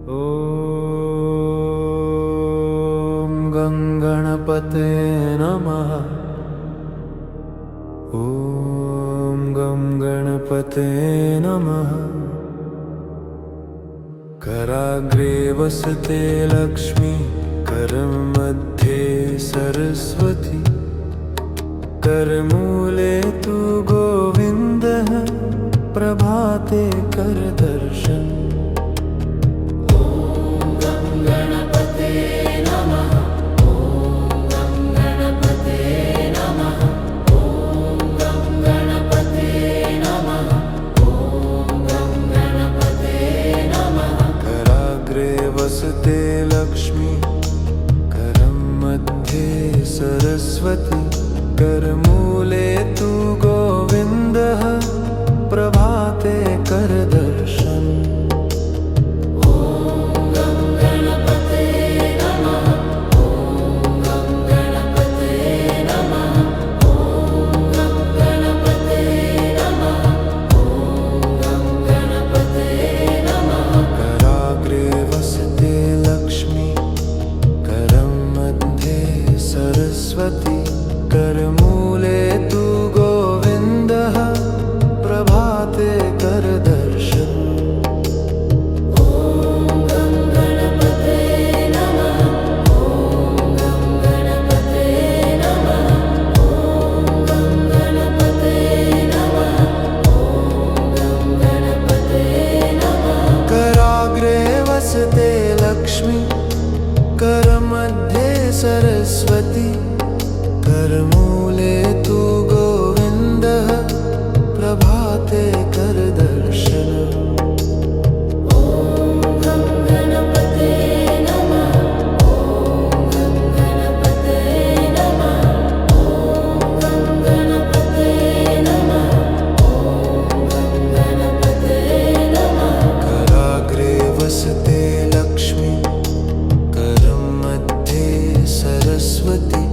ॐ गणपते नमः। ॐ गणपते नमः। कराग्रे वसते लक्ष्मी, करमध्ये सरस्वती, करमूले तु गोविन्दः, प्रभाते करदर्शन। वसते लक्ष्मी, करं मध्ये सरस्वती, करमूले तु गोविन्दः, प्रभाते करदर्शन। करमूले तु गोविन्दः, प्रभाते करदर्शन। कराग्रे वसते लक्ष्मी, करमध्ये सरस्वती, करमूले तु गोविन्दः, प्रभाते करदर्शन। कराग्रे वसते लक्ष्मी, करं मध्ये सरस्वती,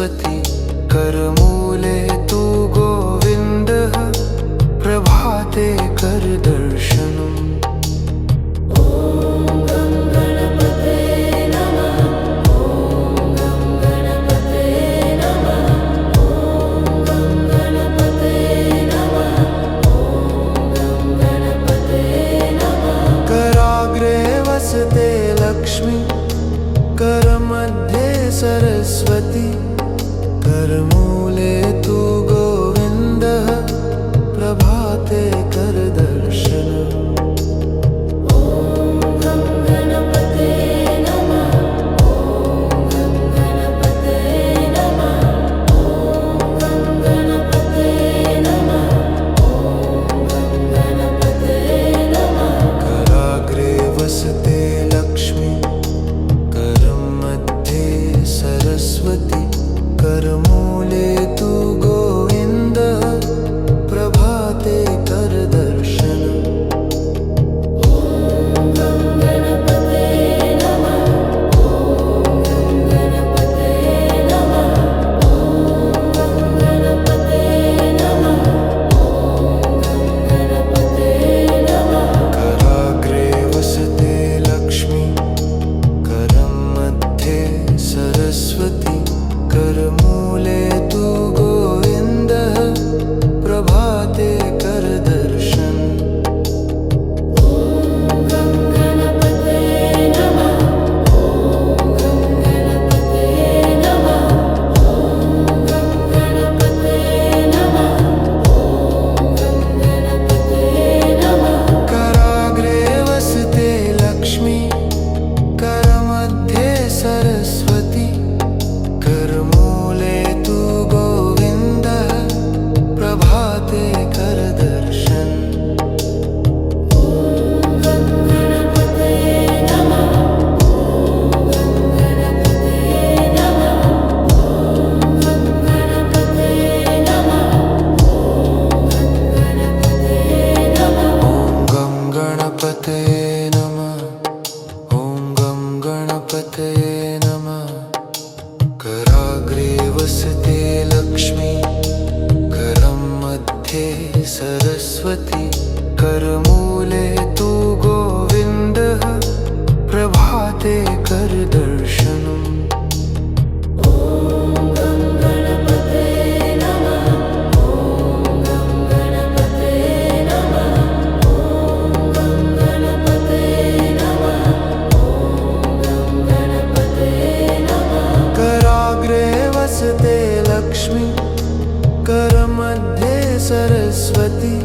सरस्वती करमूले तु गोविन्दः प्रभाते कर दर्शनम् कराग्रे वसते लक्ष्मी करमध्ये सरस्वती करमूले तु गोविन्दः प्रभाते कर दर्शनम् कराग्रे वसते लक्ष्मी करमध्ये सरस्वती करमूले तु गोविन्दः प्रभाते कर दर्शनम् कराग्रे वसते लक्ष्मी करमध्ये सरस्वती करमूले तु गोविन्दः प्रभाते कर दर्शनम् कराग्रे वसते लक्ष्मी करमध्ये सरस्वती करमूले तु गोविन्दः प्रभाते कर दर्शनम् ॐ गं गणपतये नमः ॐ गं गणपतये नमः कराग्रे वसते लक्ष्मी करमध्ये सरस्वती करमूले तु गोविन्दः प्रभाते कर दर्शनम् कराग्रे वसते लक्ष्मी करमध्ये सरस्वती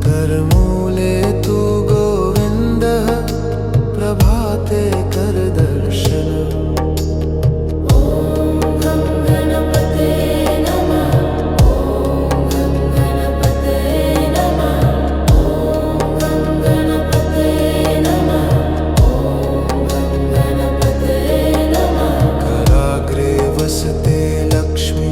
करमूले तु गोविन्दः प्रभाते कर दर्शनम् कराग्रे वसते लक्ष्मी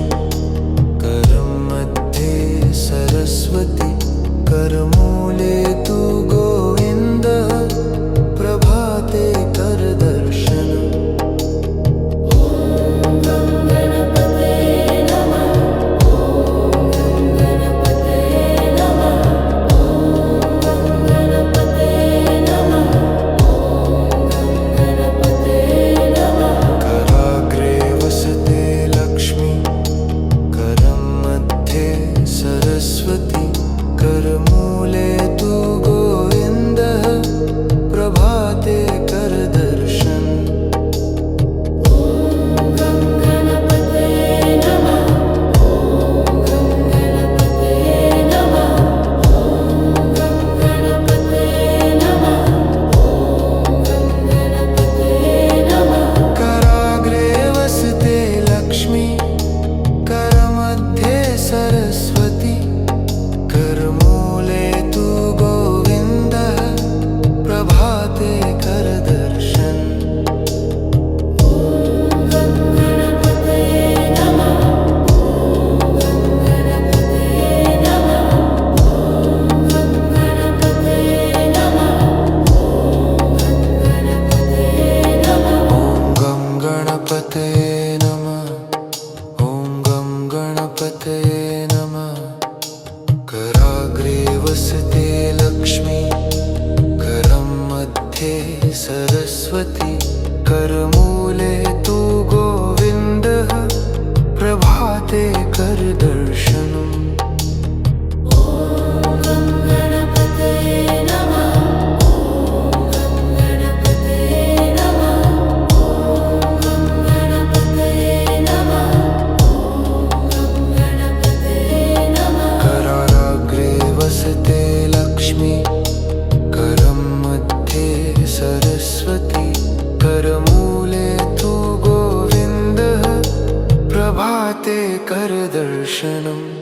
प्रभाते कर दर्शनम्